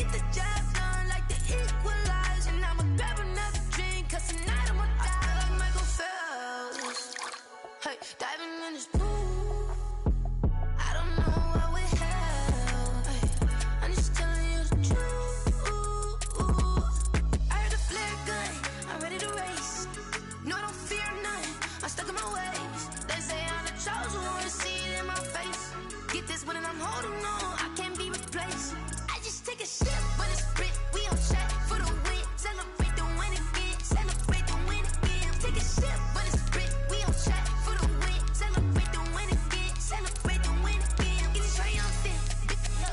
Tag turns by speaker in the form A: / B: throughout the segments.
A: get the job done like the equalizer. And I'ma grab another drink, cause tonight I'ma die. I feel like Michael Phelps. Hey, diving in this pool. I don't know what we have. Hey, I'm just telling you the truth. I heard the flare gun, I'm ready to race. No, I don't fear none, I'm stuck in my ways. They say I'm the chosen one, see it in my face. Get this one and I'm holding on, I can't be replaced. I just take a sip when it's split, we on track for the win. Celebrate the win again, celebrate the win again. Take a sip when it's split, we on track for the win. Celebrate the win again, celebrate the win again. Getting triumphant,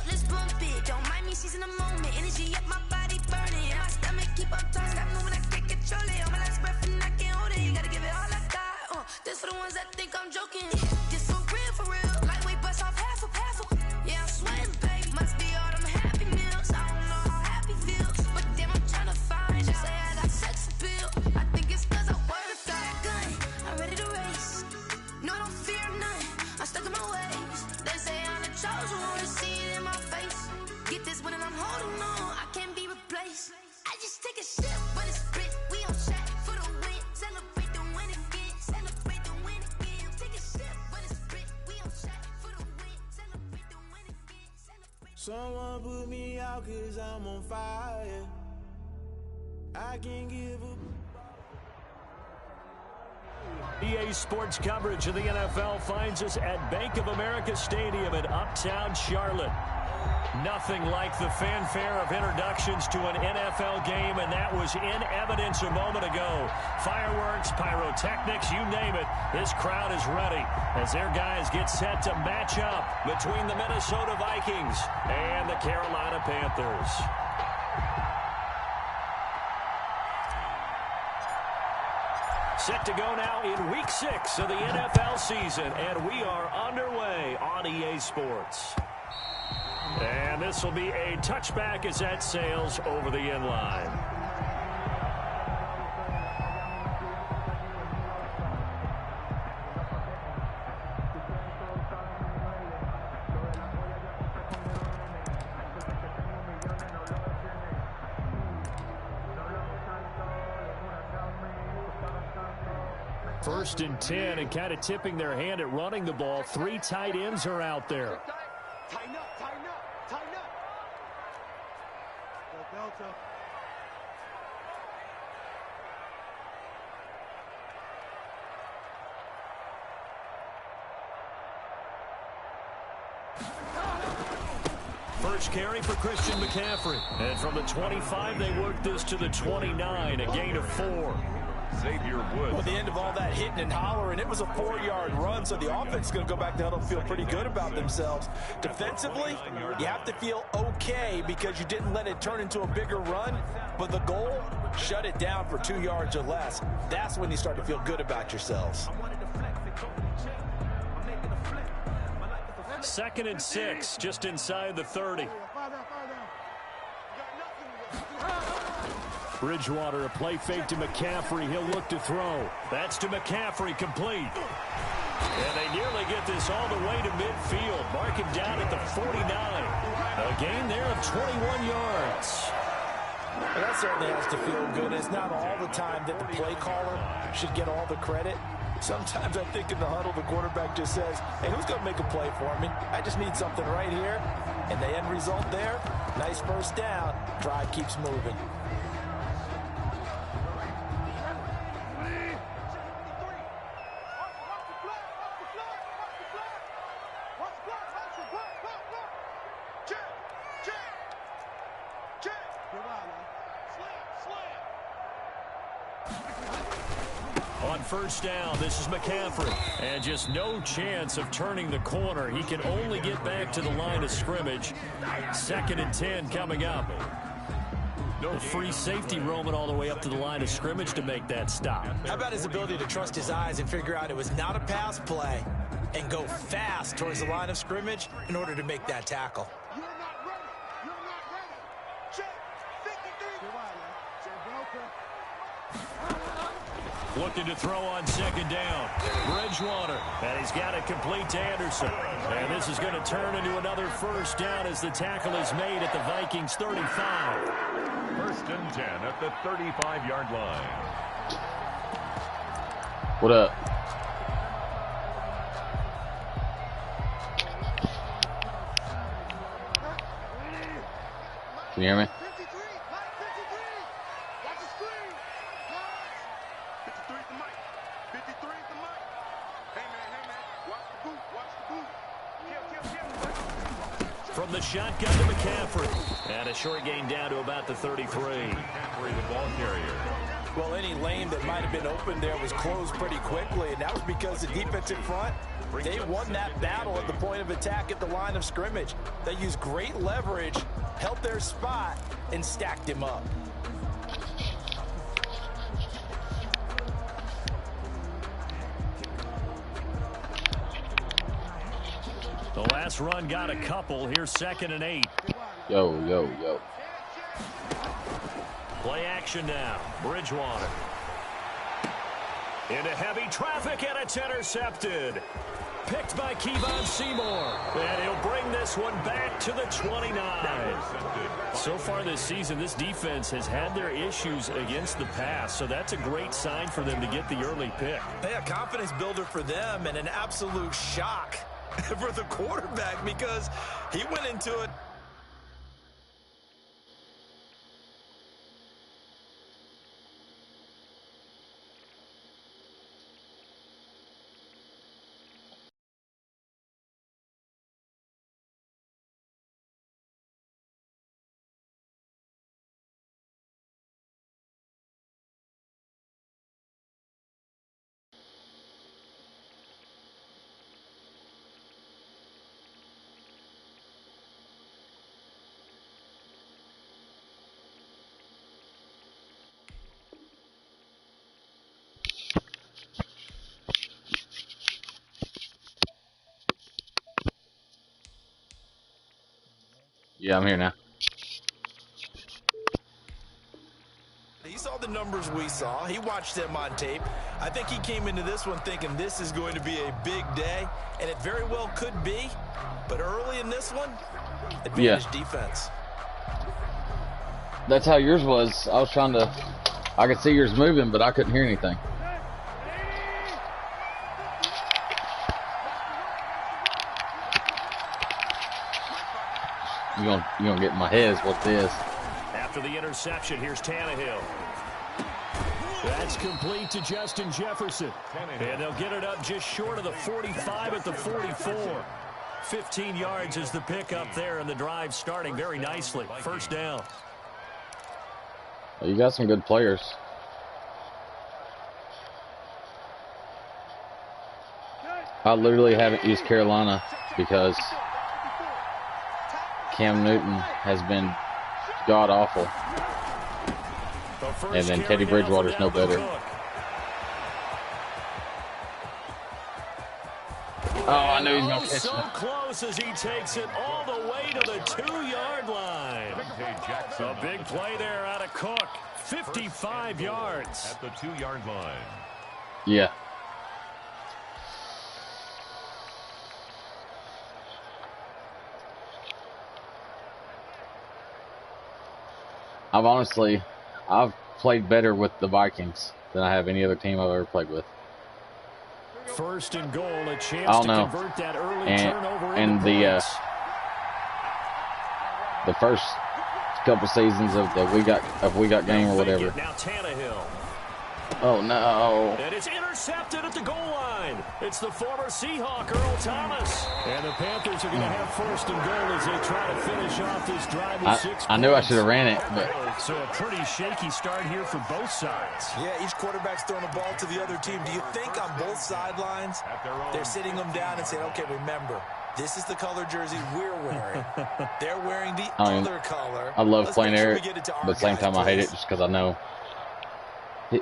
A: let's bump it. Don't mind me seizing the moment, energy up my body burning. My stomach keep up talking, stop moving, I can't control it. On my last breath and I can't hold it, you gotta give it all I got. This for the ones that think I'm joking. This for real. Lightweight bust off half a. Yeah, I'm sweating, baby. Must be all them happy meals. I don't know how happy feels, but damn, I'm trying to find out. Say I got sex appeal. I think it's cause I wear the flag gun. I'm ready to race. No, I don't fear none. I'm stuck in my ways. They say I'm the chosen one, to see it in my face. Get this one and I'm holding on. I can't be replaced. I just take a sip when it's split. We on track for the win. Celebrate the win again. Celebrate the win again. Take a sip when it's split. We on track for the win. Celebrate the win again. Celebrate.
B: Someone put me out cause I'm on fire. I can't give up.
C: EA Sports coverage of the NFL finds us at Bank of America Stadium in Uptown Charlotte. Nothing like the fanfare of introductions to an NFL game, and that was in evidence a moment ago. Fireworks, pyrotechnics, you name it. This crowd is ready as their guys get set to match up between the Minnesota Vikings and the Carolina Panthers. Set to go now in Week 6 of the NFL season, and we are underway on EA Sports. And this will be a touchback as that sails over the end line. First and 10, and kind of tipping their hand at running the ball. 3 tight ends are out there.
D: Tighten up, tighten up, tighten up. Go Delta.
C: First carry for Christian McCaffrey. And from the 25, they work this to the 29, a gain of 4.
E: Xavier Woods.
F: Well, the end of all that hitting and hollering, it was a 4-yard run, so the offense is going to go back to huddle and feel pretty good about themselves. Defensively, you have to feel okay because you didn't let it turn into a bigger run, but the goal, shut it down for 2 yards or less. That's when you start to feel good about yourselves.
C: 2nd and 6, just inside the 30. Bridgewater, a play fake to McCaffrey. He'll look to throw. That's to McCaffrey, complete. And they nearly get this all the way to midfield. Mark him down at the 49. A gain there of 21 yards.
F: Well, that certainly has to feel good. It's not all the time that the play caller should get all the credit. Sometimes I think in the huddle, the quarterback just says, hey, who's going to make a play for me? I just need something right here. And the end result there, nice first down. Drive keeps moving.
C: On first down, this is McCaffrey. And just no chance of turning the corner. He can only get back to the line of scrimmage. 2nd and 10 coming up. A free safety roaming all the way up to the line of scrimmage to make that stop.
F: How about his ability to trust his eyes and figure out it was not a pass play and go fast towards the line of scrimmage in order to make that tackle?
D: You're not ready. You're not ready. Check. 53.
C: Looking to throw on second down. Bridgewater. And he's got it complete to Anderson. And this is going to turn into another first down as the tackle is made at the Vikings 35.
E: First and 10 at the 35-yard line.
G: What up? Can you hear me?
D: 53, Mike, 53. Watch the screen. 53 is the mic. 53 is the mic. Hey, man. Watch the boot. Watch the boot.
C: From the shotgun to McCaffrey. And a short gain down to about the 33.
E: McCaffrey, the ball carrier.
F: Well, any lane that might have been open there was closed pretty quickly, and that was because the defensive front, they won that battle at the point of attack at the line of scrimmage. They used great leverage, held their spot, and stacked him up.
C: The last run got a couple. Here's 2nd and 8.
G: Yo.
C: Play action now. Bridgewater. Into heavy traffic, and it's intercepted. Picked by Kevon Seymour. And he'll bring this one back to the 29. So far this season, this defense has had their issues against the pass, so that's a great sign for them to get the early pick.
F: Yeah, confidence builder for them and an absolute shock for the quarterback because he went into it.
G: Yeah, I'm here now.
F: He saw the numbers we saw. He watched them on tape. I think he came into this one thinking this is going to be a big day, and it very well could be. But early in this one, advantage defense.
G: That's how yours was. I was trying to... I could see yours moving, but I couldn't hear anything. You gonna get in my head is what it is.
C: After the interception, here's Tannehill. That's complete to Justin Jefferson. And they'll get it up just short of the 45 at the 44. 15 yards is the pickup there, and the drive starting very nicely. First down.
G: You got some good players. I literally haven't used Carolina because Cam Newton has been god-awful. And then Teddy Bridgewater's no better. Oh, I knew he was going to catch
C: So
G: me.
C: close as he takes it all the way to the 2-yard line. A big play there out of Cook. 55 yards.
E: At the 2-yard line.
G: Yeah. I've played better with the Vikings than I have any other team I've ever played with.
C: First and goal, a chance to convert that early turnover
G: and
C: into
G: the first couple seasons of the we got game or whatever.
C: Now Tannehill.
G: Oh no!
C: And it's intercepted at the goal line. It's the former Seahawk Earl Thomas, and the Panthers are going to have first and goal as they try to finish off this drive with 6 points.
G: I knew I should have ran it, but
C: so a pretty shaky start here for both sides.
F: Yeah, each quarterback's throwing the ball to the other team. Do you think on both sidelines they're sitting them down and saying, okay, remember, this is the color jersey we're wearing. They're wearing the other color.
G: I love playing Eric, but at the same time I hate it just because I know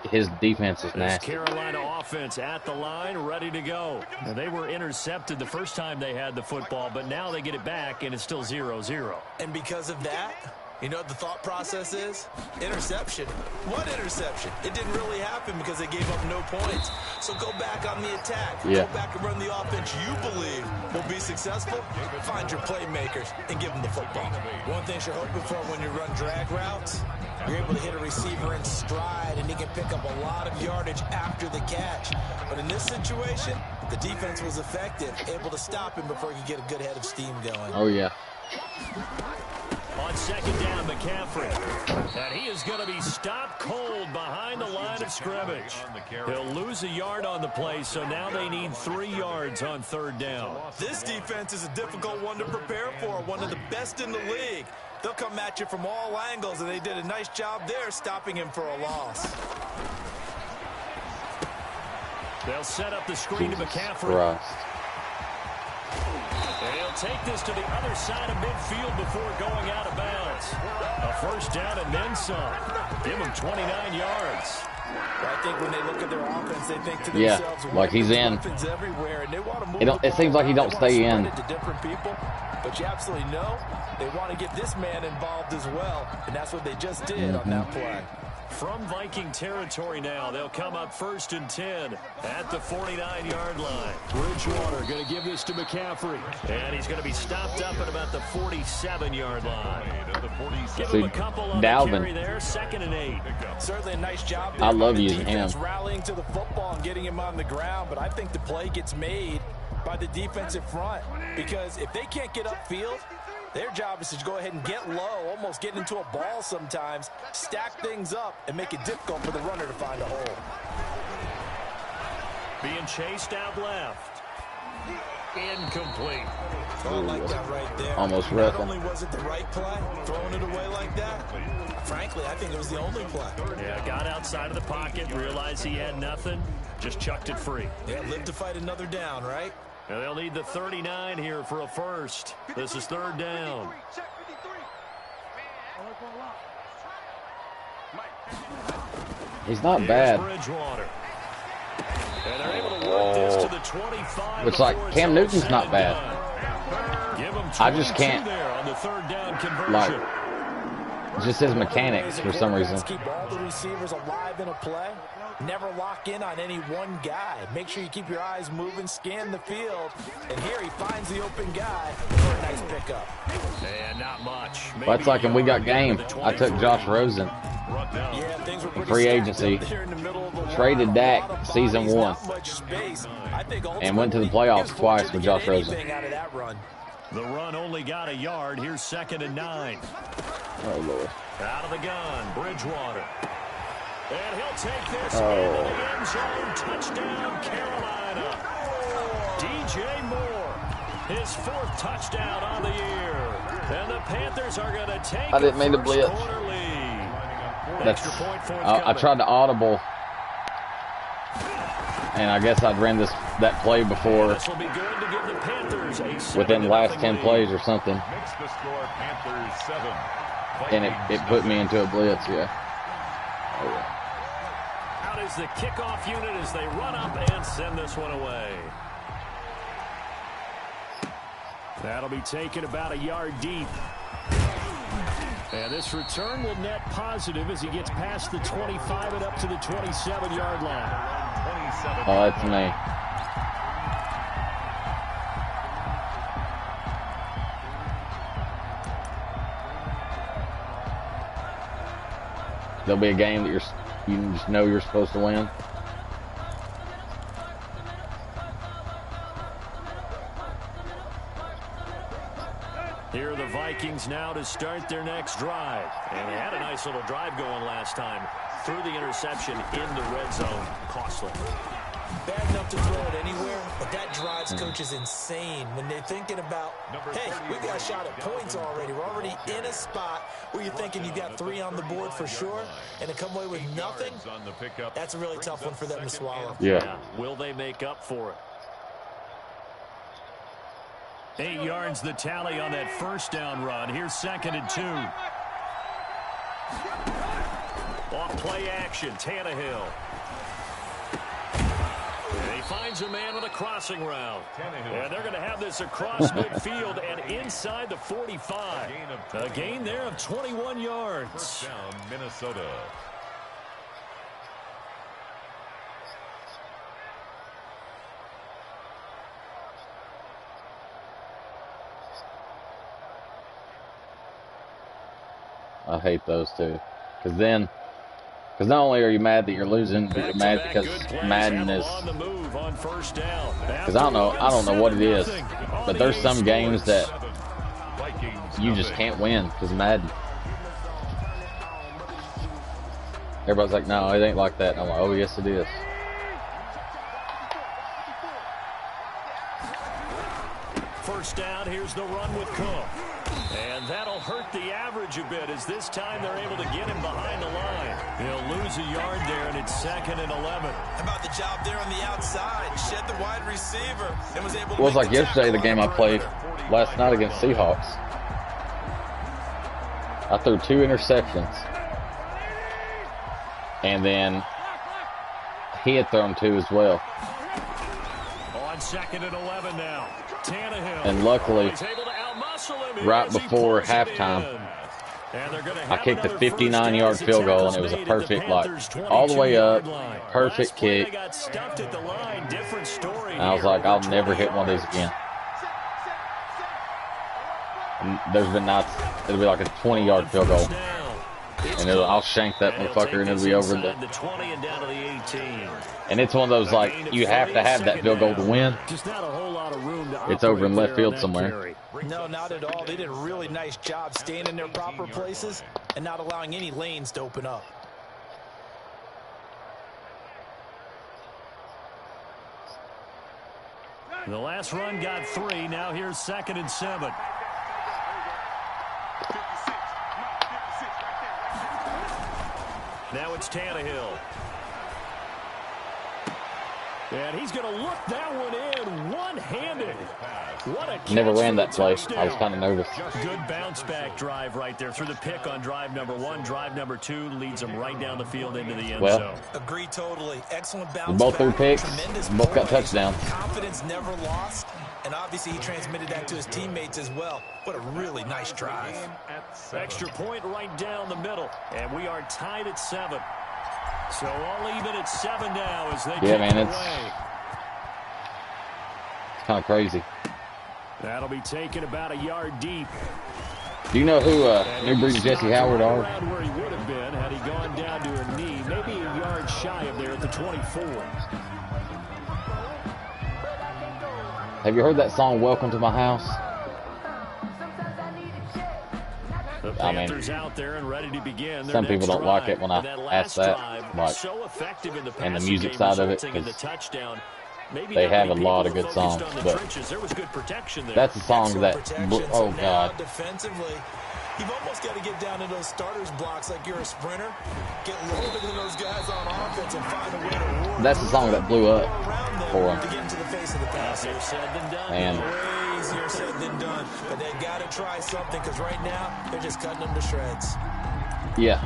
G: his defense is nasty.
C: This Carolina offense at the line, ready to go. Now, they were intercepted the first time they had the football, but now they get it back, and it's still 0-0.
F: And because of that, You know what the thought process is? Interception. What interception? It didn't really happen because they gave up no points. So go back on the attack.
G: Yeah.
F: Go back and run the offense you believe will be successful. Find your playmakers and give them the football. One thing you're hoping for when you run drag routes, you're able to hit a receiver in stride and he can pick up a lot of yardage after the catch. But in this situation, the defense was effective, able to stop him before he could get a good head of steam going.
G: Oh, yeah.
C: On second down, McCaffrey. And he is going to be stopped cold behind the line of scrimmage. He'll lose a yard on the play, so now they need 3 yards on third down.
F: This defense is a difficult one to prepare for, one of the best in the league. They'll come at you from all angles, and they did a nice job there stopping him for a loss.
C: They'll set up the screen to McCaffrey.
G: Christ.
C: And he'll take this to the other side of midfield before going out of bounds. A first down and then some. Give him 29 yards.
F: I think when they look at their offense, they think to themselves,
G: like he's in.
F: Everywhere, and they want to move
G: It seems like he don't stay in.
F: To different people, but you absolutely know they want to get this man involved as well, and that's what they just did on that play.
C: From Viking territory now, they'll come up 1st and 10 at the 49-yard line. Bridgewater going to give this to McCaffrey. And he's going to be stopped up at about the 47-yard line. Give him a couple on the carry there, 2nd and 8.
F: Certainly a nice job there.
G: I love using him.
F: Rallying to the football and getting him on the ground, but I think the play gets made by the defensive front because if they can't get upfield, their job is to go ahead and get low, almost get into a ball sometimes, stack things up, and make it difficult for the runner to find a hole.
C: Being chased out left. Incomplete.
F: Oh, I like that right there.
G: Almost
F: Not
G: roughing.
F: only was it the right play, throwing it away like that, frankly, I think it was the only play.
C: Yeah, got outside of the pocket, realized he had nothing, just chucked it free.
F: Yeah, live to fight another down, right?
C: And they'll need the 39 here for a first. This is 3rd down.
G: He's not bad.
C: Bridgewater. And they're able to work this to the 25.
G: It's like Cam Newton's not bad.
C: Give him
G: I just can't,
C: there on the 3rd down conversion.
G: like, just his mechanics for some reason.
F: Keep all the receivers alive in a play. Never lock in on any one guy. Make sure you keep your eyes moving, scan the field. And here he finds the open guy for a nice pickup.
C: And not much.
G: That's like when we got game. I took Josh Rosen.
F: Yeah, things were pretty
G: Free agency.
F: there in the middle of the
G: Traded
F: line.
G: Dak
F: A lot of
G: season
F: bodies,
G: 1.
F: not much space. I think
G: And went to the
F: ultimately,
G: playoffs
F: he was
G: twice
F: fortunate
G: with
F: to
G: Josh
F: get
G: Rosen.
F: anything out of that run.
C: The run only got a yard. Here's 2nd and 9.
G: Oh, Lord.
C: Out of the gun, Bridgewater. And he'll take this into the end zone. Touchdown, Carolina. DJ Moore, his 4th touchdown on the year. And the Panthers are going to take
G: I didn't mean to blitz.
C: quarter lead.
G: That's,
C: Extra point
G: I tried to audible, and I guess I'd ran that play before
C: This will be good to give the Panthers a
G: within the last 10 plays or something,
E: Makes the score Panthers 7.
G: and it put me into a blitz, yeah. Oh, yeah.
C: Out is the kickoff unit as they run up and send this one away. That'll be taken about a yard deep. And this return will net positive as he gets past the 25 and up to the 27-yard line.
G: Oh, that's me. There'll be a game that you just know you're supposed to win.
C: Here are the Vikings now to start their next drive. And they had a nice little drive going last time. Threw the interception in the red zone. Costly.
F: Bad enough to throw it anywhere, but that drives coaches insane when they're thinking about, hey, we got a shot at points already. We're already in a spot where you're thinking you got 3 on the board for sure, and to come away with nothing, that's a really tough one for them to swallow.
G: Yeah.
C: Will they make up for it? 8 yards the tally on that first down run. Here's 2nd and 2. Off play action, Tannehill. And he finds a man on a crossing route. And they're going to have this across midfield and inside the 45. A gain there of 21 yards.
E: First down, Minnesota.
G: I hate those two. Because not only are you mad that you're losing, but you're mad because Madden is. Because I don't know what it is, but there's some games that you just can't win because Madden. Everybody's like, no, it ain't like that. And I'm like, oh yes, it is.
C: First down, here's the run with Cook. And that'll hurt the average a bit as this time they're able to get him behind the line. He'll lose a yard there, and it's 2nd and 11.
F: How about the job there on the outside? Shed the wide receiver and was able to.
G: It was like yesterday, the game I played last night against Seahawks. I threw 2 interceptions. And then he had thrown 2 as well.
C: On 2nd and 11 now. Tannehill.
G: And luckily, right before halftime, I kicked a 59-yard field goal, and it was a perfect, like, all the way up, perfect kick. And I was like, I'll never hit one of these again. And there's been nights, it'll be like a 20-yard field goal. And I'll shank that motherfucker, and it'll be over the 20 and down to the 18. And it's one of those, like, you have to have that field goal to win. It's over in left field somewhere.
F: No, not at all. They did a really nice job staying in their proper places and not allowing any lanes to open up.
C: The last run got 3. Now here's 2nd and 7. Now it's Tannehill. And he's going to look that one in one-handed. What a
G: Never ran that play. I was kind of nervous.
C: Good bounce-back drive right there through the pick on drive number 1. Drive number 2 leads them right down the field into the end zone.
F: Agree totally. Excellent bounce.
G: We both threw picks. Both got touchdowns.
F: Confidence never lost. And obviously he transmitted that to his teammates as well. What a really nice drive.
C: Extra point right down the middle. And we are tied at 7. So all even at 7 now as they
G: yeah, man, it's kind of crazy.
C: That'll be taken about a yard deep.
G: Do you know who New Breed Jesse Howard are?
C: Where he would have been had he gone down to a knee, maybe a yard shy of there at the 24.
G: Have you heard that song, Welcome to My House?
C: The Panthers out there and ready to begin.
G: Some people don't like it when I ask that, like,
C: so effective in the
G: and the music side of it, because they have a lot of good songs, but that's a song that, oh God.
F: Defensively, you've almost got to get down to those starters blocks like you're a sprinter, get loaded to those guys on offense and find a way to roar.
G: That's the song that blew up for him.
F: To get into the face of the pass.
G: And
F: way easier said than done, but they've got to try something because right now they're just cutting them to shreds.
G: Yeah.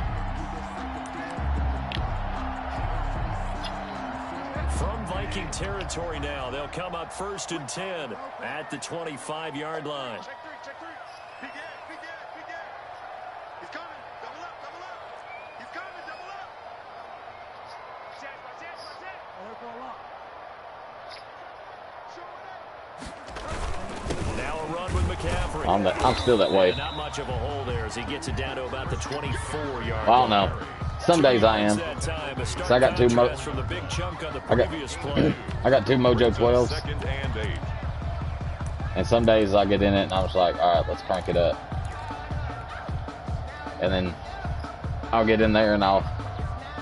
C: From Viking territory now, they'll come up 1st and 10 at the 25-yard line.
D: Check 3, check 3. Big Ed, big Ed, big Ed. He's coming. Double up, double up. He's coming, double up. Check, check, check.
C: Now a run with McCaffrey.
G: I'm still that way.
C: Not much of a hole there as he gets it down to about the 24-yard line.
G: I don't know. Some days I am. So I got two I got two Mojo 12s. And some days I get in it and I'm just like, all right, let's crank it up. And then I'll get in there and I'll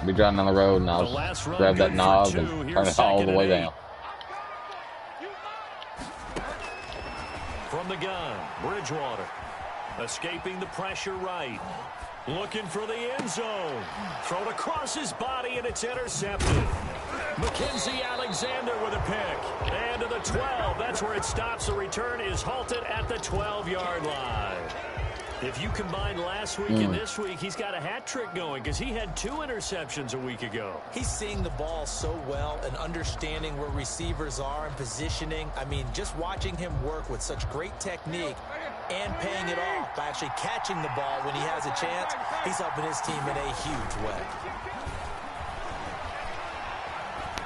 G: be driving down the road and I'll grab that knob and turn it all the way down.
C: From the gun, Bridgewater escaping the pressure right. Looking for the end zone. Thrown across his body, and it's intercepted. Mackenzie Alexander with a pick. And to the 12. That's where it stops. The return is halted at the 12-yard line. If you combine last week and this week, he's got a hat trick going because he had 2 interceptions a week ago.
F: He's seeing the ball so well and understanding where receivers are and positioning. I mean, just watching him work with such great technique and paying it off by actually catching the ball when he has a chance, he's helping his team in a huge way.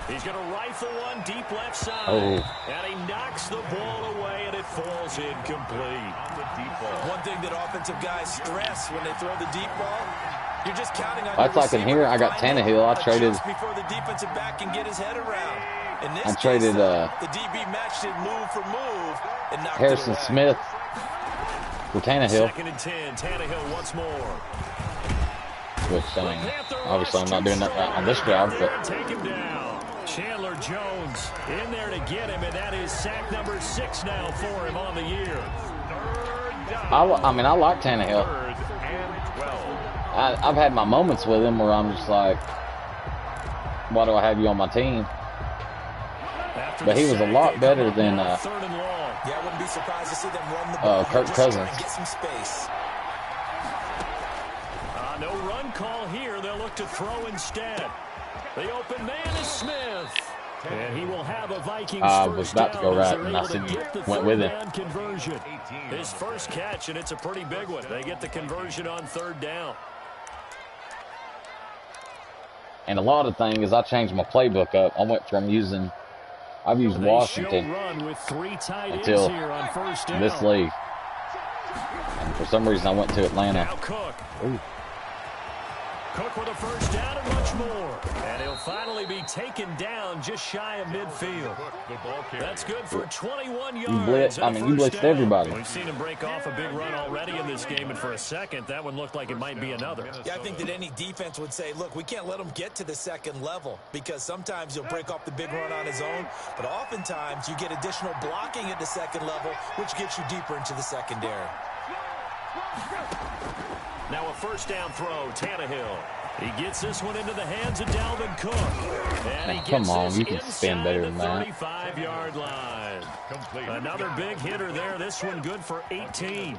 C: He's going to rifle one deep left side.
G: Oh.
C: And he knocks the ball away, and it falls incomplete.
F: One thing that offensive guys stress when they throw the deep ball, you're just counting on
G: That's like in here. I got Tannehill. I traded
F: before the defensive back can get his head around. In this
G: I traded
F: the DB matched it move for move and knocked
G: Harrison
F: it away.
G: Smith for Tannehill.
C: 2nd and 10. Tannehill once more.
G: Which, I mean, obviously I'm not doing that on this drive, but
C: Take him down. Chandler Jones in there to get him, and that is sack number 6 now for him on the year.
G: I mean, I like Tannehill. I've had my moments with him where I'm just like, why do I have you on my team? But he was a lot better than
F: Yeah, I wouldn't be surprised to see them run the ball.
G: Kirk Cousins.
F: Get some space.
C: No run call here. They'll look to throw instead. The open man is Smith. And he will have a Vikings
G: was about to go right, and I said, went with it.
C: Conversion. His first catch, and it's a pretty big one. They get the conversion on 3rd down.
G: And a lot of things, I changed my playbook up. I went from I've used Washington until this league. And for some reason, I went to Atlanta.
C: Now Cook.
G: Ooh.
C: Cook with a first down and much more. And he'll finally be taken down just shy of midfield. That's good for 21 yards.
G: You blitzed everybody.
C: We've seen him break off a big run already in this game, and for a second, that one looked like it might be another.
F: Yeah, I think that any defense would say, look, we can't let him get to the 2nd level because sometimes he'll break off the big run on his own, but oftentimes you get additional blocking at the 2nd level, which gets you deeper into the secondary.
C: Now a first down throw, Tannehill. He gets this one into the hands of Dalvin Cook. And he gets
G: come on,
C: this
G: you can spin better than that.
C: 35-yard line. Another big hitter there. This one good for 18.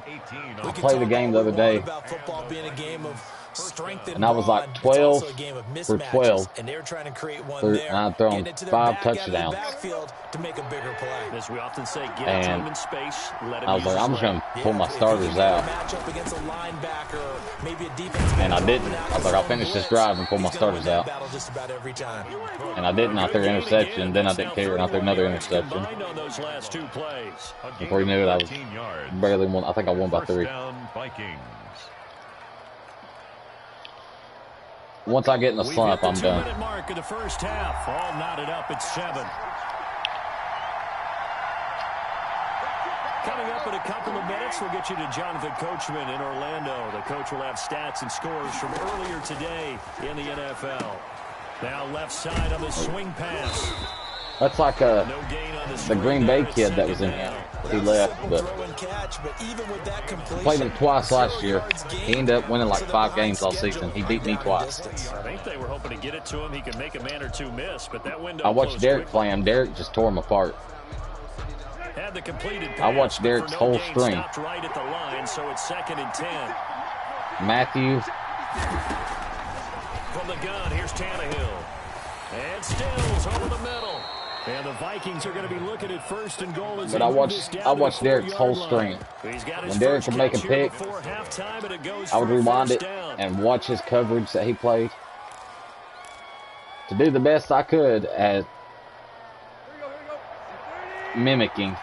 G: I played the game the other day,
F: about football being a game of strength
G: and I was like 12 for 12.
F: and they're trying to create one
G: And
F: there.
G: I've thrown 5 touchdowns.
F: To make a bigger play.
C: As we often say, get
G: And
C: a team in space, let
G: I was like, I'm just going to pull my starters out.
F: Against a linebacker, maybe a defensive
G: And I didn't. I was like, I'll finish this drive and pull my starters out.
F: just about every time.
G: And I didn't. I threw an interception. Then I didn't care, and I threw another interception.
C: Combined on those last 2 plays.
G: Before you knew it, I was barely won. I think I won by 3. Once I get in the slump, I'm done.
C: 2-minute mark of the first half. All knotted up at 7. Coming up in a couple of minutes, we'll get you to Jonathan Coachman in Orlando. The coach will have stats and scores from earlier today in the NFL. Now left side on the swing pass.
G: That's like the Green Bay kid that was in here. He left, but played him twice last year. He ended up winning like 5 games all season. He beat me twice.
C: I think they were hoping to get it to him. He could make a man or 2 miss, but that window.
G: I watched Derek play him. Derek just tore him apart.
C: Had the completed pass,
G: I watched Derek's whole string.
C: Right at the line, so it's 2nd and 10.
G: Matthew.
C: From the gun, here's Tannehill. And Stills over the middle. And the Vikings are going to be looking at 1st and goal.
G: But I watched Derek's whole string. When Derek would make a pick, I would rewind it and watch his coverage that he played to do the best I could at mimicking.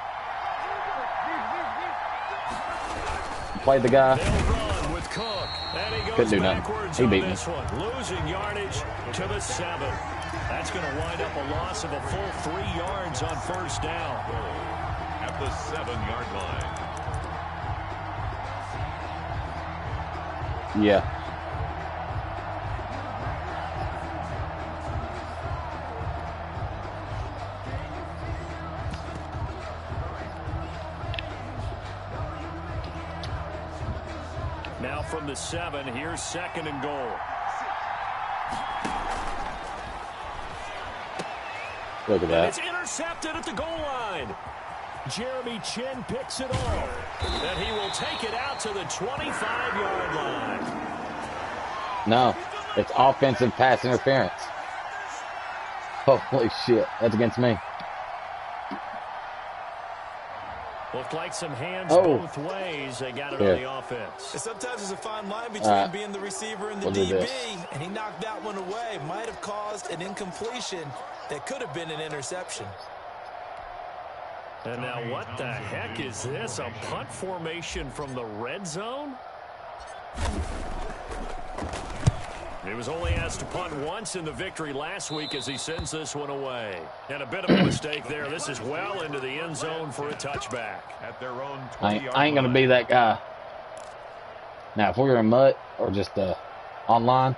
G: Played the guy. Couldn't do nothing. He beat me.
C: Losing yardage to the 7. That's going to wind up a loss of a full 3 yards on first down.
E: At the 7-yard line.
G: Yeah.
C: Now from the 7, here's 2nd and goal.
G: Look at that.
C: It's intercepted at the goal line. Jeremy Chin picks it off. And he will take it out to the 25-yard line.
G: No, it's offensive pass interference. Holy shit, that's against me.
C: Looked like some hands both ways. They got it on the offense.
F: And sometimes there's a fine line between being the receiver and the DB, and he knocked that one away. Might have caused an incompletion that could have been an interception.
C: And now what the heck is this? A punt formation from the red zone? He was only asked to punt once in the victory last week as he sends this one away. And a bit of a mistake there. This is well into the end zone for a touchback.
E: At their own
G: I ain't going to be that guy. Now, if we were in Mutt or just online,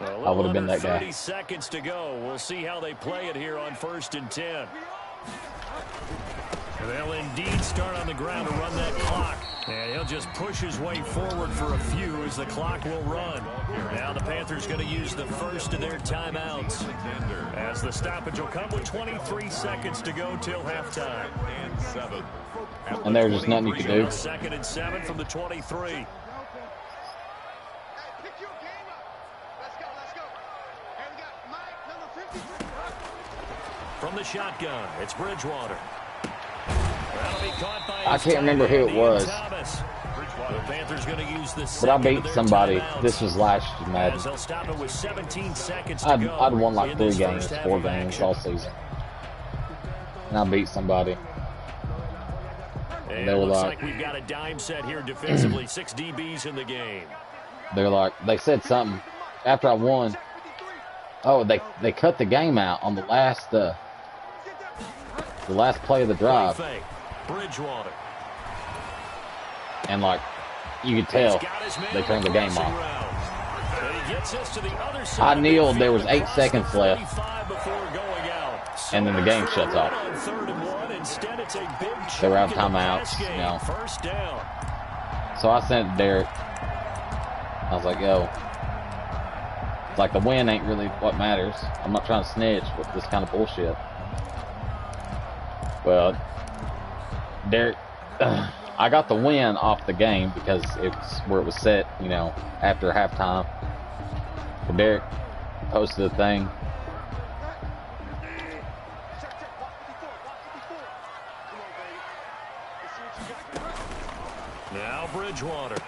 G: I would have been that guy.
C: 30 seconds to go. We'll see how they play it here on 1st and 10. They'll indeed start on the ground to run that clock. And he'll just push his way forward for a few as the clock will run. Now the Panthers going to use the first of their timeouts. As the stoppage will come with 23 seconds to go till halftime.
G: And there's just nothing you can do.
C: 2nd and 7 from the 23. From the shotgun, it's Bridgewater.
G: I can't remember who it was.
C: The Panthers going to use this,
G: but I beat somebody. This was last Madden. I'd won like 3 games, 4 games all season. And I beat somebody.
C: And they were like, we've got a dime set here defensively. 6 DBs in the game.
G: They're like, they said something after I won. Oh, they cut the game out on the last play of the drive.
C: Bridgewater.
G: And like you could tell they turned the game off. I kneeled, there was 8 seconds left. And then the game shuts off. They were out of timeouts, you know. So I sent Derek. I was like, yo, it's like the win ain't really what matters. I'm not trying to snitch with this kind of bullshit. Well, Derek, I got the win off the game because it's where it was set, you know, after halftime. But Derek posted a thing.
C: Now Bridgewater.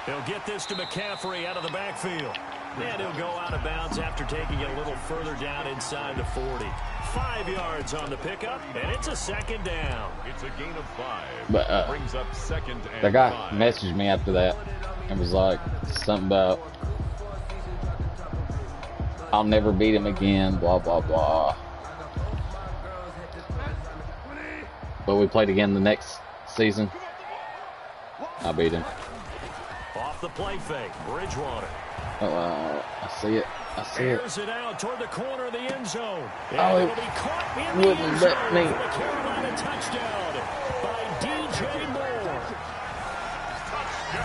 C: He'll get this to McCaffrey out of the backfield. And he'll go out of bounds after taking it a little further down inside the 40. 5 yards on the pickup, and it's a 2nd down.
E: It's a gain of 5.
G: But
E: brings up 2nd and
G: the guy
E: 5.
G: messaged me after that and was like something about I'll never beat him again, blah blah blah. But we played again the next season. I beat him.
C: Off the play fake, Bridgewater.
G: Oh, I see it. I see it.
C: Airs it out toward the corner of the end zone. And
G: Oh,
C: it'll be caught in the
G: wouldn't
C: end
G: let
C: zone
G: me.
C: for the Carolina touchdown by DJ Moore.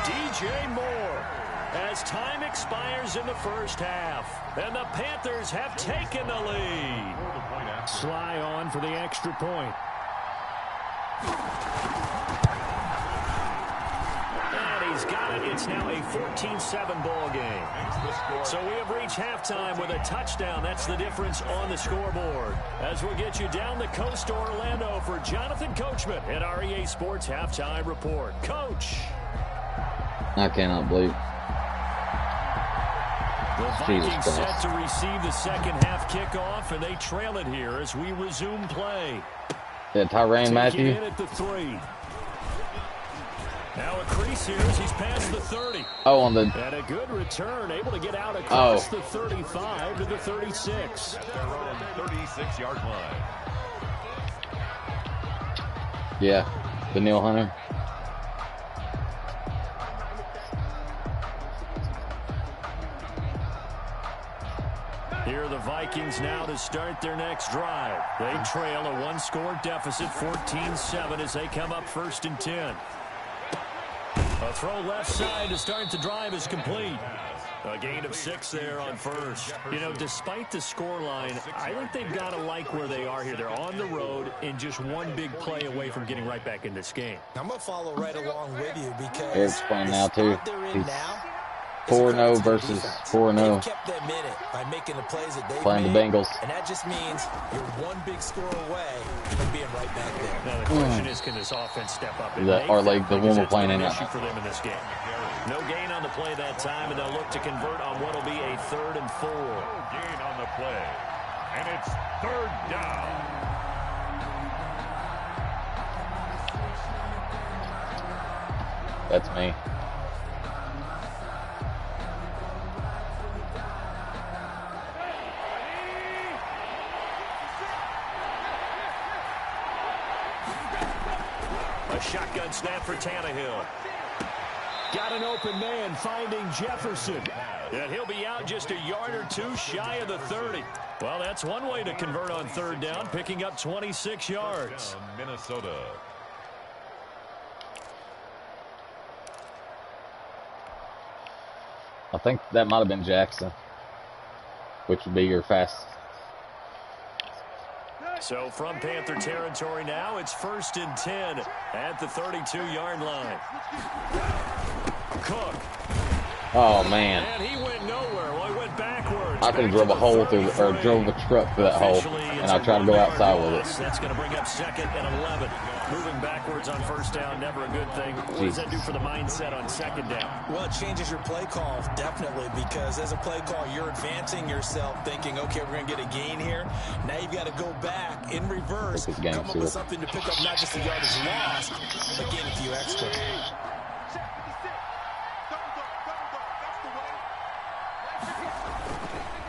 C: DJ Moore, as time expires in the first half, and the Panthers have taken the lead. Sly on for the extra point. He's got it. It's now a 14-7 ball game. So we have reached halftime with a touchdown. That's the difference on the scoreboard. As we'll get you down the coast to Orlando for Jonathan Coachman at our EA Sports Halftime Report. Coach.
G: I cannot believe.
C: The Vikings set to receive the second half kickoff, and they trail it here as we resume play.
G: Yeah, Tyrann Mathieu.
C: In at the 3. Now a crease here as he's past the 30.
G: Oh, on the...
C: And a good return, able to get out across the 35 to the 36.
E: At their own 36-yard line.
G: Yeah, Danielle Hunter.
C: Here are the Vikings now to start their next drive. They trail a 1-score deficit, 14-7 as they come up 1st and 10. A throw left side to start the drive is complete. A gain of 6 there on first. You know, despite the scoreline, I think they've got to like where they are here. They're on the road and just one big play away from getting right back in this game.
F: I'm going to follow right along with you because
G: Eric's playing now, too. He's
F: now
G: 4-0 versus 4-0.
F: Kept them in it by making the plays that they
G: playing
F: made,
G: the Bengals.
F: And that just means you're one big score away from being right back there.
C: Now the question is, can this offense step up?
G: The one we're playing in.
C: Issue for them in this game. No gain on the play that time, and they'll look to convert on what will be a 3rd and 4.
E: No gain on the play, and it's 3rd down.
G: That's me.
C: A shotgun snap for Tannehill. Got an open man finding Jefferson. And he'll be out just a yard or 2 shy of the 30. Well, that's one way to convert on 3rd down, picking up 26 yards.
E: Minnesota.
G: I think that might have been Jackson, which would be your fast.
C: So from Panther territory now, it's 1st and 10 at the 32-yard line. Cook.
G: Oh, man.
C: And he went nowhere. Well, he went backwards.
G: I could have drove a hole through, or drove a truck through that hole, and I tried to go outside with it.
C: That's going to bring up 2nd and 11. Moving backwards on 1st down, never a good thing. What does that do for the mindset on 2nd down?
F: Well, it changes your play call, definitely, because as a play call, you're advancing yourself, thinking, okay, we're going to get a gain here. Now you've got to go back in reverse, come up with something to pick up not just the yardage lost, but gain a few extra.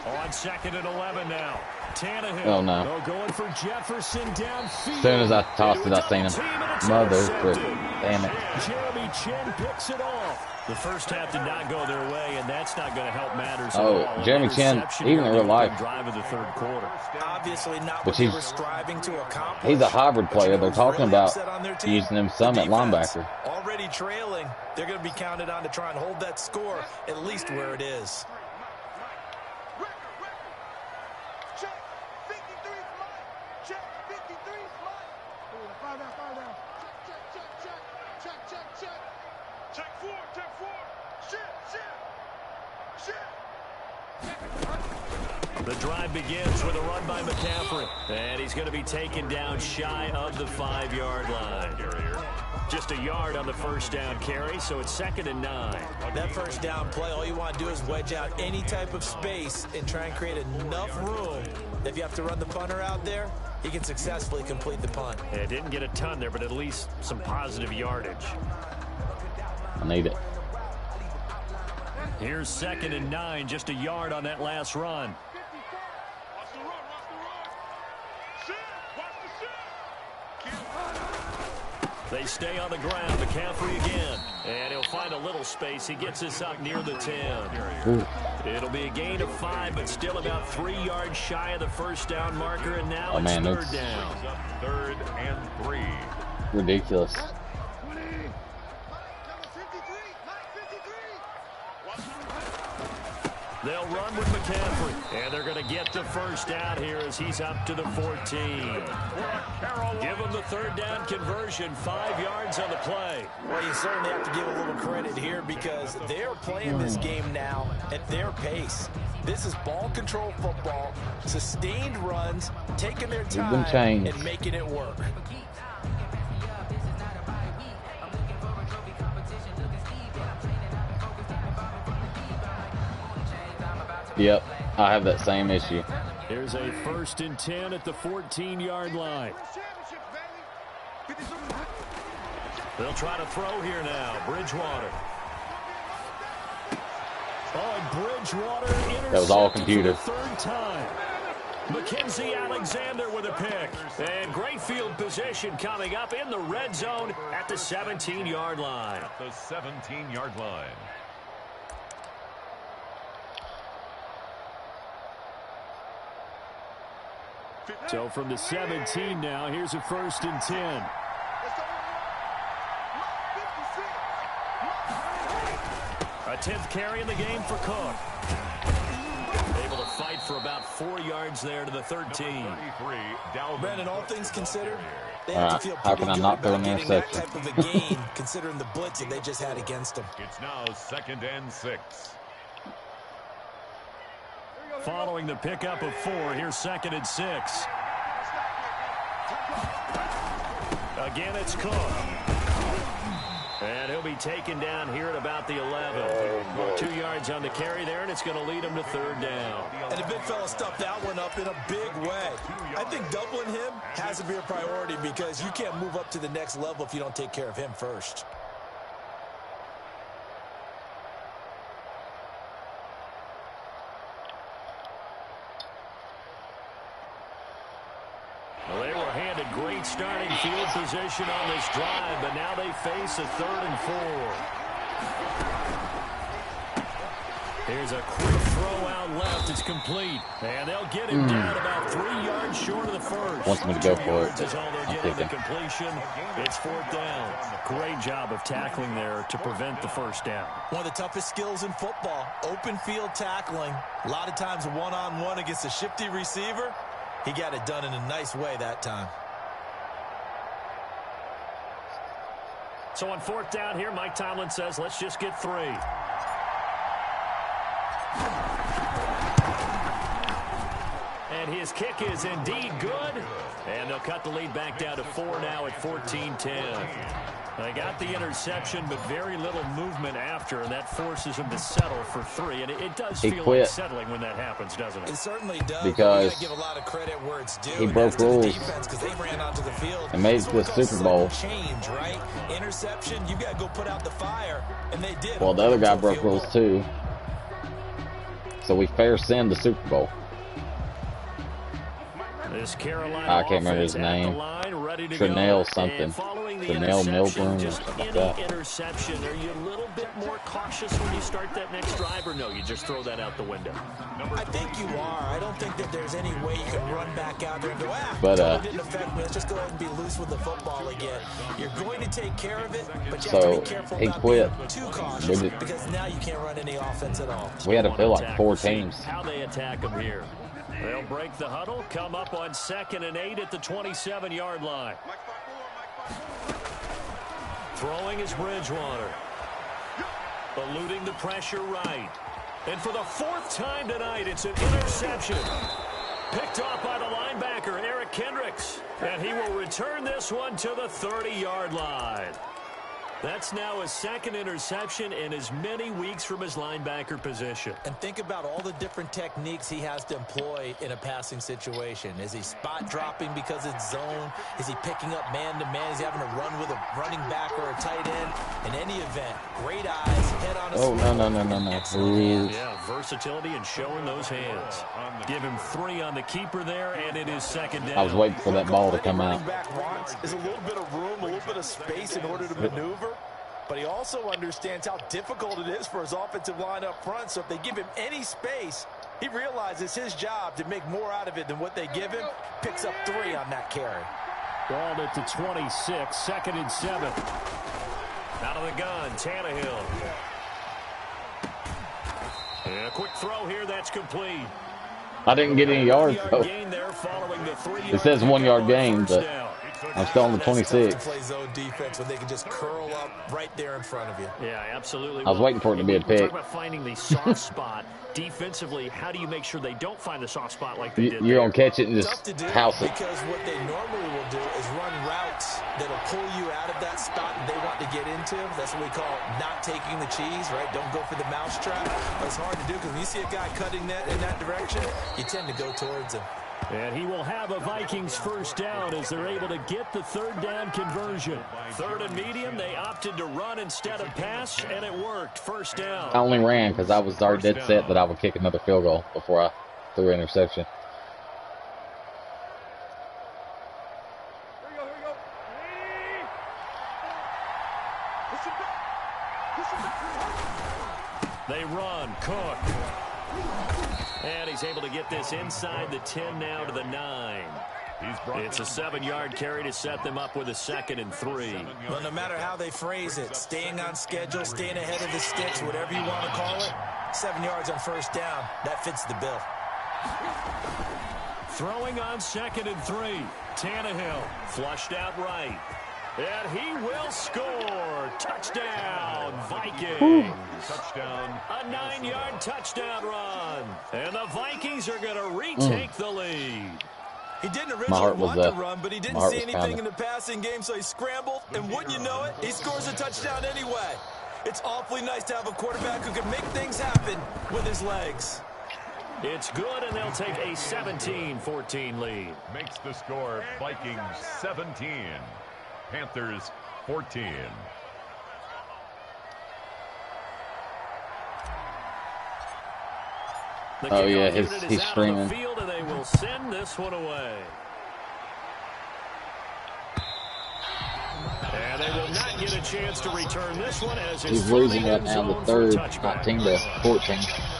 C: On 2nd and 11 now. Tannehill.
G: Oh, no.
C: Going for Jefferson downfield.
G: As soon as I tossed it, I seen him. Mother, damn it.
C: Jeremy Chin picks it off. The first half did not go their way, and that's not going to help matters.
G: Oh, Jeremy Chin, even in real life.
C: Drive of the 3rd quarter.
F: Obviously not what they were striving to accomplish.
G: He's a hybrid player. They're talking about using him some at linebacker.
F: Already trailing. They're going to be counted on to try and hold that score at least where it is.
C: The drive begins with a run by McCaffrey. And he's going to be taken down shy of the 5-yard line. Just a yard on the 1st down carry, so it's 2nd and 9.
F: That 1st down play, all you want to do is wedge out any type of space and try and create enough room. If you have to run the punter out there, he can successfully complete the punt.
C: Yeah, didn't get a ton there, but at least some positive yardage.
G: I need it.
C: Here's 2nd and 9, just a yard on that last run. They stay on the ground. McCaffrey again. And he'll find a little space. He gets us up near the 10.
G: Ooh.
C: It'll be a gain of 5, but still about 3 yards shy of the 1st down marker. And now it's 3rd down.
E: 3rd and 3.
G: Ridiculous.
C: They'll run with McCaffrey, and they're going to get the 1st down here as he's up to the 14. Give him the 3rd down conversion, 5 yards on the play.
F: Well, you certainly have to give a little credit here because they're playing this game now at their pace. This is ball control football, sustained runs, taking their time and making it work.
G: Yep, I have that same issue.
C: Here's a 1st and 10 at the 14-yard line. They'll try to throw here now. Bridgewater. Oh, and Bridgewater intercepted.
G: That was all computer.
C: For the 3rd time. Mackenzie Alexander with a pick. And great field position coming up in the red zone at the 17-yard line.
E: At the 17-yard line.
C: So from the 17 now, here's a 1st and 10. A 10th carry in the game for Cook. Able to fight for about 4 yards there to the 13.
F: Brandon, all things considered, they have to feel
G: how
F: pretty
G: can I
F: good
G: not throw
F: about
G: an
F: getting that
G: interception?
F: type of a gain, considering the blitz that they just had against them.
E: It's now 2nd and 6.
C: Following the pickup of 4, here's 2nd and 6. Again, it's Cook. And he'll be taken down here at about the 11. 2 yards on the carry there, and it's going to lead him to 3rd down.
F: And the big fella stuffed that one up in a big way. I think doubling him has to be a priority because you can't move up to the next level if you don't take care of him first.
C: Well, they were handed great starting field position on this drive, but now they face a 3rd and 4. Here's a quick throw out left. It's complete. And they'll get him down about 3 yards short of the first.
G: Wants me to go for it.
C: Is all they're getting the completion. It's 4th down. Great job of tackling there to prevent the 1st down.
F: One of the toughest skills in football, open field tackling. A lot of times one-on-one against a shifty receiver. He got it done in a nice way that time.
C: So on 4th down here, Mike Tomlin says, let's just get 3. And his kick is indeed good. And they'll cut the lead back down to 4 now at 14-10. They got the interception, but very little movement after, and that forces him to settle for 3. And it does feel unsettling when that happens, doesn't it?
F: It certainly does.
G: Because
F: give a lot of credit where it's due.
G: he broke rules
F: they ran onto the field
G: and made it to the Super Bowl.
F: Change, right? Interception, you got to go put out the fire, and they did.
G: Well, the other guy broke rules too. So we fair send the Super Bowl.
C: This Carolina
G: I can't remember his name. Trinell something. Trinell Milburn.
C: Just any interception. Are you a little bit more cautious when you start that next drive, or no, you just throw that out the window?
F: I think you are. I don't think that there's any way you can run back out there and go,
G: didn't
F: affect me. Let's just go ahead and be loose with the football again. You're going to take care of it, but you
G: so
F: have to be careful
G: he
F: about
G: quit.
F: being too cautious because now you can't run any offense at all.
G: We had to fill like 4 teams.
C: How they attack him here. They'll break the huddle, come up on 2nd and 8 at the 27-yard line. Throwing is Bridgewater. Eluding the pressure right. And for the 4th time tonight, it's an interception. Picked off by the linebacker, Eric Kendricks. And he will return this one to the 30-yard line. That's now his 2nd interception in as many weeks from his linebacker position.
F: And think about all the different techniques he has to employ in a passing situation. Is he spot dropping because it's zone? Is he picking up man-to-man? Is he having to run with a running back or a tight end? In any event, great eyes, head on a
G: no.
C: Yeah, versatility and showing those hands. Give him 3 on the keeper there, and it is 2nd down.
G: I was waiting for that ball to come out.
F: Running back wants is a little bit of room, a little bit of space in order to maneuver. But he also understands how difficult it is for his offensive line up front. So if they give him any space, he realizes his job to make more out of it than what they give him. Picks up 3 on that carry.
C: Balled it to 26, 2nd and 7. Out of the gun, Tannehill. And a quick throw here, that's complete.
G: I didn't get any yards, though. It says 1 yard gain, but I'm still on the 26.
F: Play zone defense when they can just curl up right there in front of you.
C: Yeah, absolutely.
G: I was waiting for it to be a pick.
C: Talk about finding the soft spot defensively. How do you make sure they don't find the soft spot like they did?
G: You're gonna catch it and just house it.
F: Because what they normally will do is run routes that'll pull you out of that spot they want to get into. That's what we call not taking the cheese, right? Don't go for the mousetrap. But it's hard to do because when you see a guy cutting that in that direction, you tend to go towards him.
C: And he will have a Vikings 1st down as they're able to get the 3rd down conversion. 3rd and medium, they opted to run instead of pass, and it worked. 1st down.
G: I only ran because I was already dead set that I would kick another field goal before I threw an interception.
C: They run. Cook. And he's able to get this inside the 10 now to the 9. It's a 7-yard carry to set them up with a 2nd and 3.
F: Well, no matter how they phrase it, staying on schedule, staying ahead of the sticks, whatever you want to call it, 7 yards on first down, that fits the bill.
C: Throwing on 2nd and 3. Tannehill flushed out right. And he will score. Touchdown, Vikings.
E: Touchdown.
C: A 9-yard touchdown run. And the Vikings are going to retake the lead.
F: He didn't originally want to run, but he didn't see anything in the passing game, so he scrambled. And wouldn't you know it, he scores a touchdown anyway. It's awfully nice to have a quarterback who can make things happen with his legs.
C: It's good, and they'll take a 17-14 lead.
E: Makes the score Vikings 17. Panthers 14.
G: Oh yeah, he's streaming.
C: Field, and they will send this one away. And they will not get a chance to return this one as
G: he's losing right now, the third, 19-14.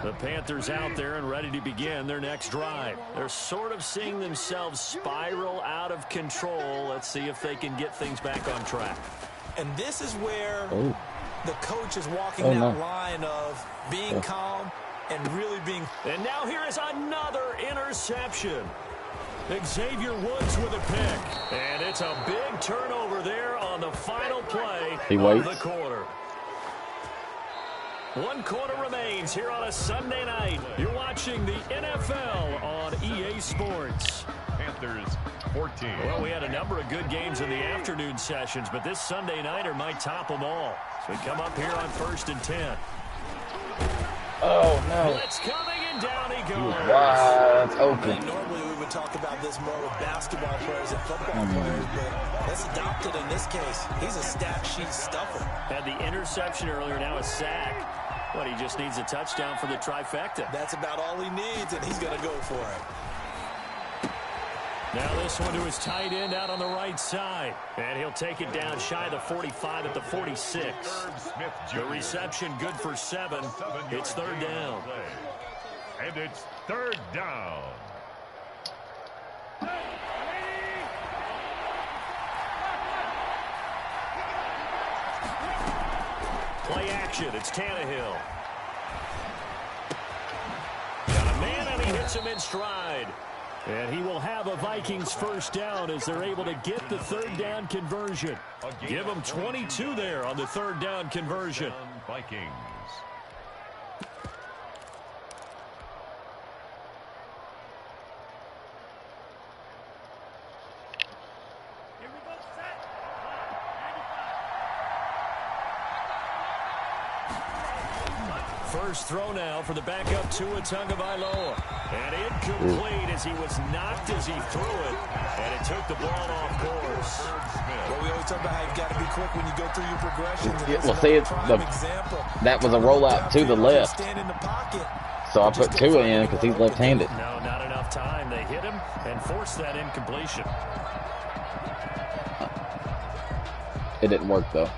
C: The Panthers out there and ready to begin their next drive. They're sort of seeing themselves spiral out of control. Let's see if they can get things back on track.
F: And this is where the coach is walking that line of being calm and really being...
C: And now here is another interception. Xavier Woods with a pick. And it's a big turnover there on the final play of the quarter. 1 quarter remains here on a Sunday night. You're watching the NFL on EA Sports.
E: Panthers 14.
C: Well, we had a number of good games in the afternoon sessions, but this Sunday nighter might top them all. So we come up here on 1st and 10.
G: Oh, no.
C: Blitz coming, and down he goes.
G: Wow, it's open.
F: Normally we would talk about this more with basketball players and football players, but let's adopt it in this case. He's a stat sheet stuffer.
C: Had the interception earlier, now a sack. But he just needs a touchdown for the trifecta.
F: That's about all he needs, and he's going to go for it.
C: Now this one to his tight end out on the right side. And he'll take it down shy of the 45 at the 46. The reception good for 7. It's 3rd down.
E: And it's 3rd down.
C: Play action. It's Tannehill. Got a man, and he hits him in stride. And he will have a Vikings first down as they're able to get the 3rd down conversion. Give them 22 there on the 3rd down conversion.
E: Vikings.
C: First throw now for the backup Tua Tagovailoa. And incomplete as he was knocked as he threw it. And it took the ball off course.
F: Well, we always talk about how you've got to be quick when you go through your progressions.
G: Well, see, that was a rollout to the left. So I put Tua in because he's left-handed.
C: No, not enough time. They hit him and forced that incompletion.
G: It didn't work, though.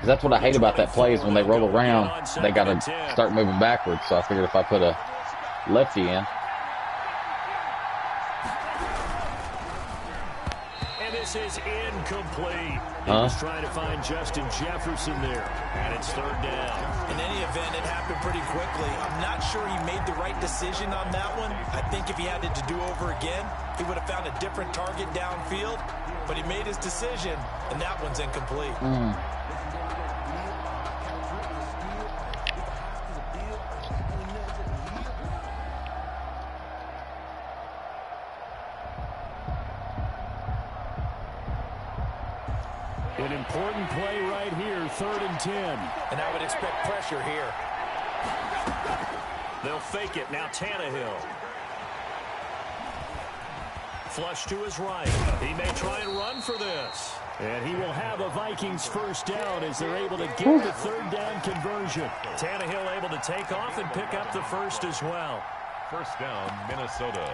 G: That's what I hate about that play is when they roll around, they got to start moving backwards. So I figured if I put a lefty in.
C: And this is incomplete. He was trying to find Justin Jefferson there. And it's 3rd down.
F: In any event, it happened pretty quickly. I'm not sure he made the right decision on that one. I think if he had it to do over again, he would have found a different target downfield. But he made his decision, and that one's incomplete.
C: An important play right here, 3rd and 10.
F: And I would expect pressure here.
C: They'll fake it. Now Tannehill. Flush to his right. He may try and run for this. And he will have a Vikings first down as they're able to get the 3rd down conversion. Tannehill able to take off and pick up the first as well.
E: First down, Minnesota.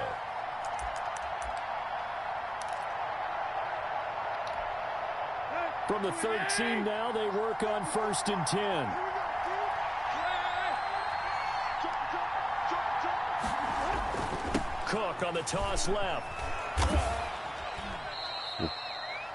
C: From the 13 now, they work on 1st and 10. Cook on the toss left.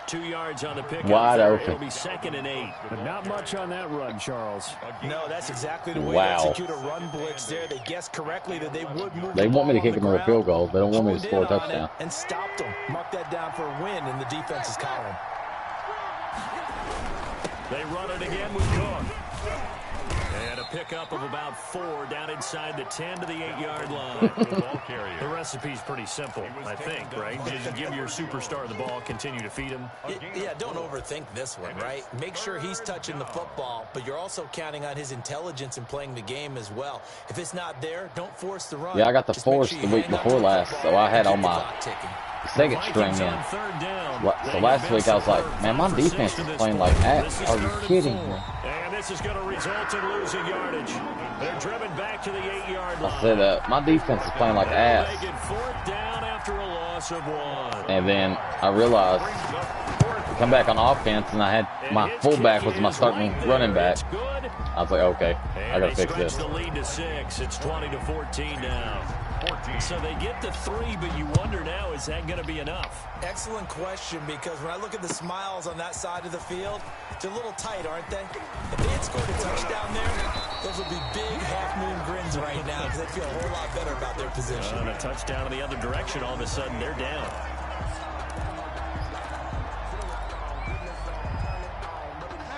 C: 2 yards on the pick.
G: Wide open.
C: It'll be 2nd and 8.
H: But not much on that run, Charles.
F: No, that's exactly the way to execute a run blitz there. They guessed correctly that they would move.
G: They want me to kick another field goal. They don't want me to score a touchdown.
F: And stopped them. Mark that down for a win in the defense's column.
C: They run it again with Cook. And a pickup of about 4 down inside the 10 to the 8-yard line. The recipe's pretty simple, I think, right? Just give your superstar the ball, continue to feed him.
F: Yeah, don't overthink this one, right? Make sure he's touching the football, but you're also counting on his intelligence in playing the game as well. If it's not there, don't force the run.
G: Yeah, I got the force the week before last, so I had all my second string in. So last week I was like, man, my defense is playing like ass. Are you kidding me?
C: And this is going to result in losing yardage. They're driven back to the 8-yard line.
G: I said, my defense is playing like ass.
C: Make it 4th down after a loss of 1.
G: And then I realized, come back on offense, and I had my fullback was my starting running back. I was like, okay, I got to fix this.
C: The lead to 6. It's 20-14 now. So they get to 3, but you wonder now, is that going to be enough?
F: Excellent question, because when I look at the smiles on that side of the field, they're a little tight, aren't they? If they had scored a touchdown there, those would be big half-moon grins right now, because they feel a whole lot better about their position.
C: And a touchdown in the other direction, all of a sudden they're down.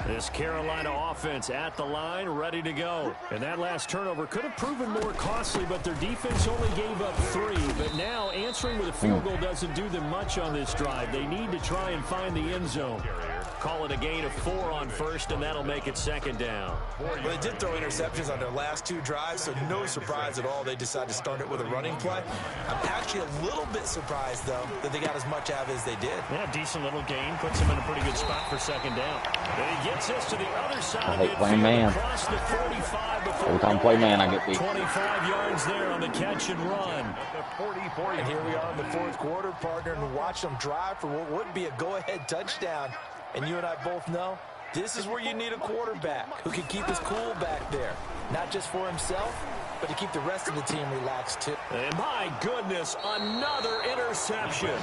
C: This Carolina offense at the line, ready to go. And that last turnover could have proven more costly, but their defense only gave up 3. But now answering with a field goal doesn't do them much on this drive. They need to try and find the end zone. Call it a gain of 4 on 1st, and that'll make it 2nd down.
F: Well, they did throw interceptions on their last 2 drives, so no surprise at all they decided to start it with a running play. I'm actually a little bit surprised, though, that they got as much out of it as they did.
C: Yeah, decent little gain. Puts them in a pretty good spot for 2nd down. And he gets this to the other side.
G: I hate playing man. Every time I play man, I get beat.
C: 25 yards there on the catch and run.
F: And here we are in the 4th quarter, partner, and watch them drive for what would be a go-ahead touchdown. And you and I both know this is where you need a quarterback who can keep his cool back there. Not just for himself, but to keep the rest of the team relaxed, too.
C: And my goodness, another interception.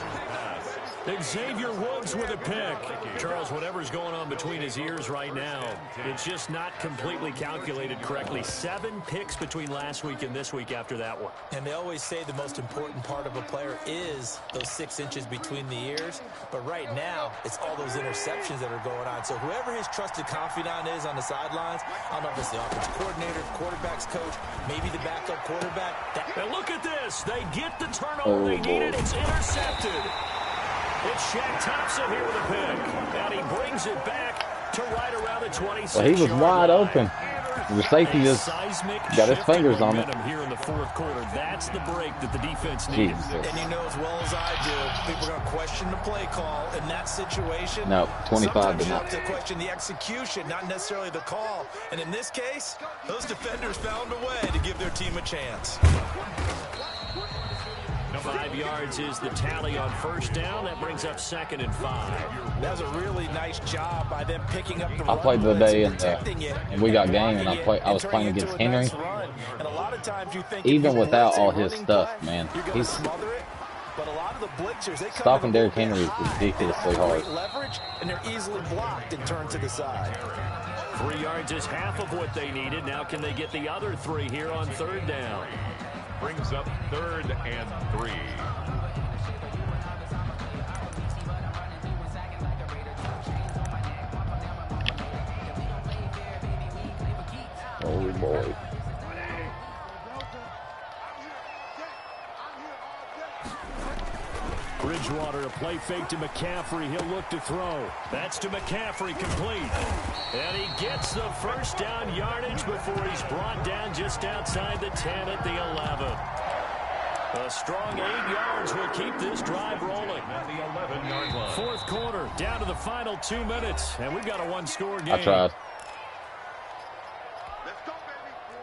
C: Xavier Woods with a pick. Charles, whatever's going on between his ears right now, it's just not completely calculated correctly. 7 picks between last week and this week after that one.
F: And they always say the most important part of a player is those 6 inches between the ears. But right now, it's all those interceptions that are going on. So whoever his trusted confidant is on the sidelines, I don't know if it's the offensive coordinator, quarterback's coach, maybe the backup quarterback.
C: And look at this. They get the turnover they needed. It's intercepted. It's Shaq Thompson here with a pick. And he brings it back to right around the 26.
G: Well, he was wide open. The safety just got his fingers on it.
C: Here in the 4th quarter. That's the break that the defense needed.
F: And you know as well as I do, people are going to question the play call in that situation.
G: No, 25
F: sometimes
G: did
F: you
G: not.
F: have to question the execution, not necessarily the call. And in this case, those defenders found a way to give their team a chance.
C: 5 yards is the tally on 1st down. That brings up 2nd and 5.
F: That was a really nice job by them picking up the
G: I played the day and we got game, and I was playing against Henry.
F: And a lot of times you think
G: even without all his stuff, man, he's
F: but a lot of the blitzers, they
G: stopping Derrick Henry is ridiculously hard.
F: Leverage, and they're easily blocked and turned to the side.
C: 3 yards is half of what they needed. Now can they get the other 3 here on 3rd down?
E: Brings up 3rd and 3.
G: Oh boy.
C: Bridgewater, a play fake to McCaffrey. He'll look to throw. That's to McCaffrey, complete. And he gets the 1st down yardage before he's brought down just outside the 10 at the 11. A strong 8 yards will keep this drive rolling.
E: At the 11-yard line.
C: 4th quarter, down to the final 2 minutes. And we've got a 1-score game.
G: I tried.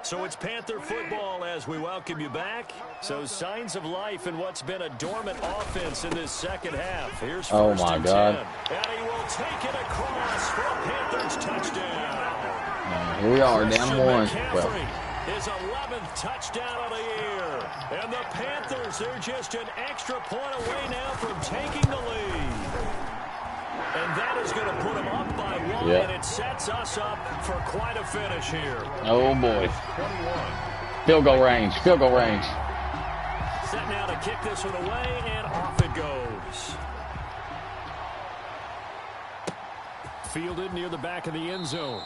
C: So So it's Panther football as we welcome you back. So signs of life in what's been a dormant offense in this second half. Here's first and 10. And he will take it across for a Panthers touchdown.
G: Here we are, down one.
C: Well, his 11th touchdown of the year. And the Panthers, they're just an extra point away now from taking the lead. And that is going to put them up by one, and it sets us up for quite a finish here.
G: Oh, boy. Field goal range, field goal range.
C: Set now to kick this one away, and off it goes. Fielded near the back of the end zone.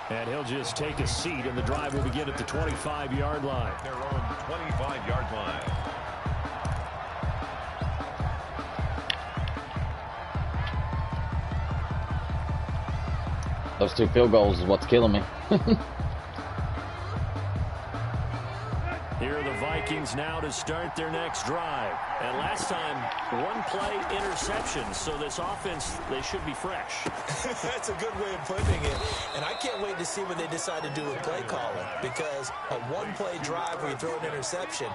C: And he'll just take a seat, and the drive will begin at the 25-yard line.
E: Their own 25-yard line.
G: Those 2 field goals is what's killing me.
C: Here are the Vikings now to start their next drive. And last time, 1-play interception. So this offense, they should be fresh.
F: That's a good way of putting it. And I can't wait to see what they decide to do with play calling. Because a 1-play drive where you throw an interception,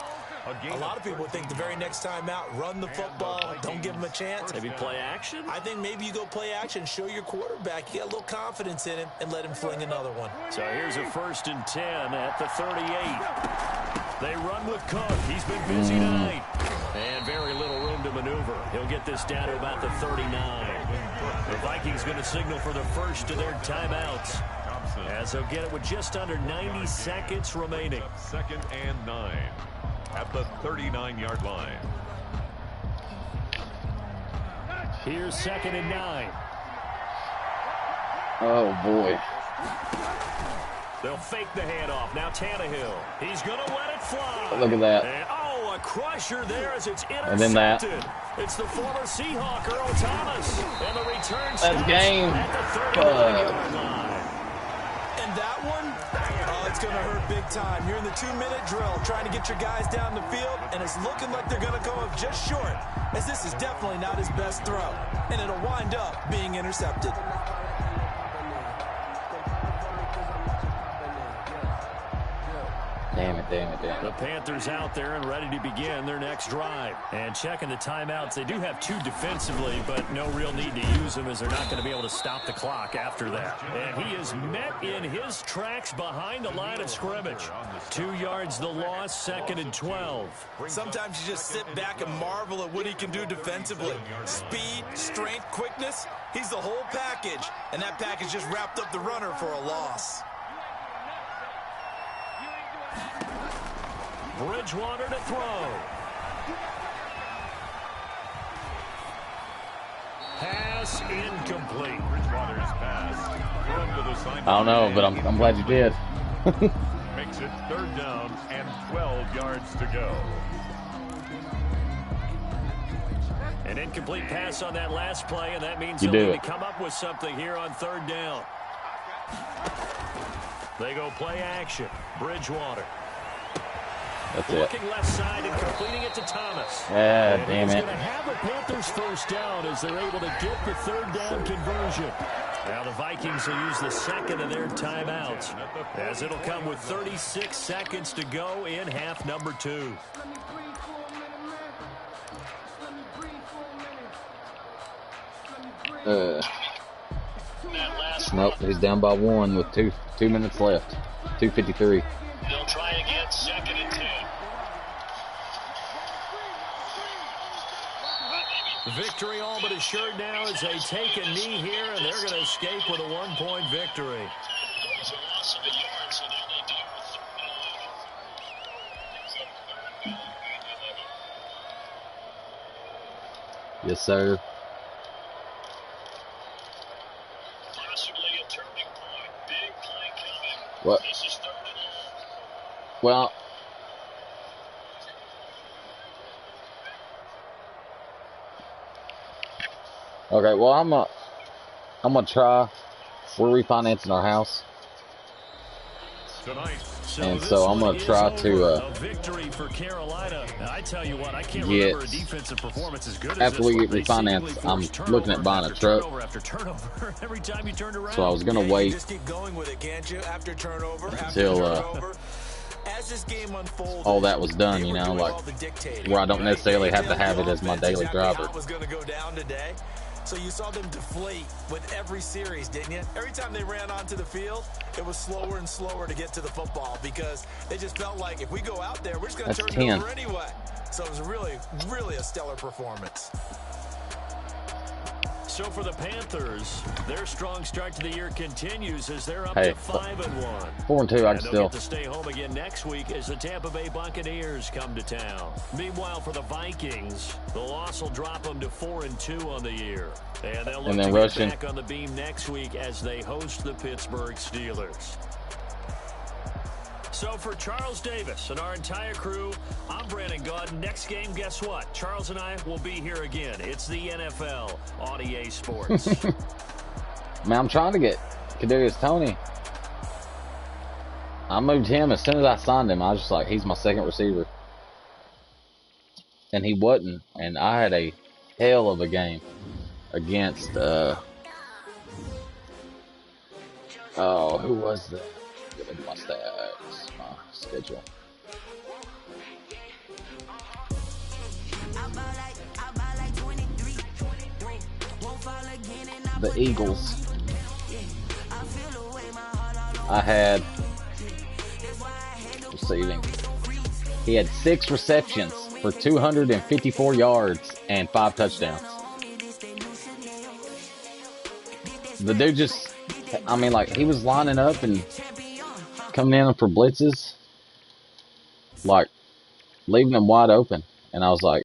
F: a lot of people think the very next time out, run the football, don't give them a chance.
C: Maybe play action?
F: I think maybe you go play action, show your quarterback, you got a little confidence in him, and let him fling another one.
C: So here's a 1st and 10 at the 38. They run with Cook. He's been busy tonight. And very little room to maneuver. He'll get this down to about the 39. The Vikings going to signal for the first of their timeouts, as they'll get it with just under 90 seconds remaining.
E: 2nd and 9 at the 39-yard line.
C: Here's 2nd and 9.
G: Oh, boy.
C: They'll fake the handoff. Now Tannehill. He's going to let it fly.
G: Look at that.
C: And, a crusher there as it's intercepted.
G: And then that.
C: It's the former Seahawk, Earl Thomas. And the return
G: That's game.
C: at the 39-yard line.
F: And that one, it's going to hurt big time. You're in the 2-minute drill trying to get your guys down the field, and it's looking like they're going to come up just short, as this is definitely not his best throw. And it'll wind up being intercepted.
G: Damn it, damn it, damn
C: The
G: it.
C: Panthers out there and ready to begin their next drive. And checking the timeouts, they do have 2 defensively, but no real need to use them as they're not going to be able to stop the clock after that. And he is met in his tracks behind the line of scrimmage. 2 yards the loss, 2nd and 12.
F: Sometimes you just sit back and marvel at what he can do defensively. Speed, strength, quickness, he's the whole package. And that package just wrapped up the runner for a loss.
C: Bridgewater to throw. Pass incomplete.
E: Bridgewater's pass thrown to the side.
G: I don't know, but I'm glad you did.
E: Makes it 3rd down and 12 yards to go.
C: An incomplete pass on that last play, and that means
G: You
C: they'll
G: do
C: need
G: it.
C: to come up with something here on 3rd down. They go play action. Bridgewater.
G: That's it.
C: Looking left side and completing it to Thomas.
G: Yeah,
C: and
G: damn
C: he's
G: it.
C: going to have the Panthers 1st down as they're able to get the 3rd down conversion. Now the Vikings will use the 2nd of their timeouts, as it'll come with 36 seconds to go in half number 2.
G: Nope, he's down by 1 with 2 minutes left. 2:53.
C: They'll try again, 2nd and 10. Victory all but assured now as they take a knee here, and they're going to escape with a 1-point victory.
G: Yes, sir.
C: Possibly a turning point. Big play coming.
G: What?
C: This is 3rd and long.
G: Well, okay. Well, I'm gonna try. We're refinancing our house.
E: Tonight,
G: And so I'm going to try to get, after we get refinanced, I'm looking at buying a truck. So I was going to wait until all that was done, you know, like where I don't necessarily have to have it as my daily driver.
F: So you saw them deflate with every series, didn't you? Every time they ran onto the field, it was slower and slower to get to the football because they just felt like if we go out there, we're just going to turn it over anyway. So it was really, really a stellar performance.
C: So for the Panthers, their strong start to the year continues as they're up to 5-1.
G: 4-2, I can still
C: get to stay home again next week as the Tampa Bay Buccaneers come to town. Meanwhile, for the Vikings, the loss will drop them to 4-2 on the year. And they'll look to get back on the beam next week as they host the Pittsburgh Steelers. So for Charles Davis and our entire crew, I'm Brandon Gaudin. Next game, guess what? Charles and I will be here again. It's the NFL on EA Sports.
G: Man, I'm trying to get Kadarius Toney. I moved him as soon as I signed him. I was just like, he's my second receiver. And he wasn't. And I had a hell of a game against, who was that? Look at my stats, my schedule. The Eagles. I had receiving. He had 6 receptions for 254 yards and 5 touchdowns. The dude just, I mean, like, he was lining up and coming in for blitzes, like, leaving them wide open. And I was like,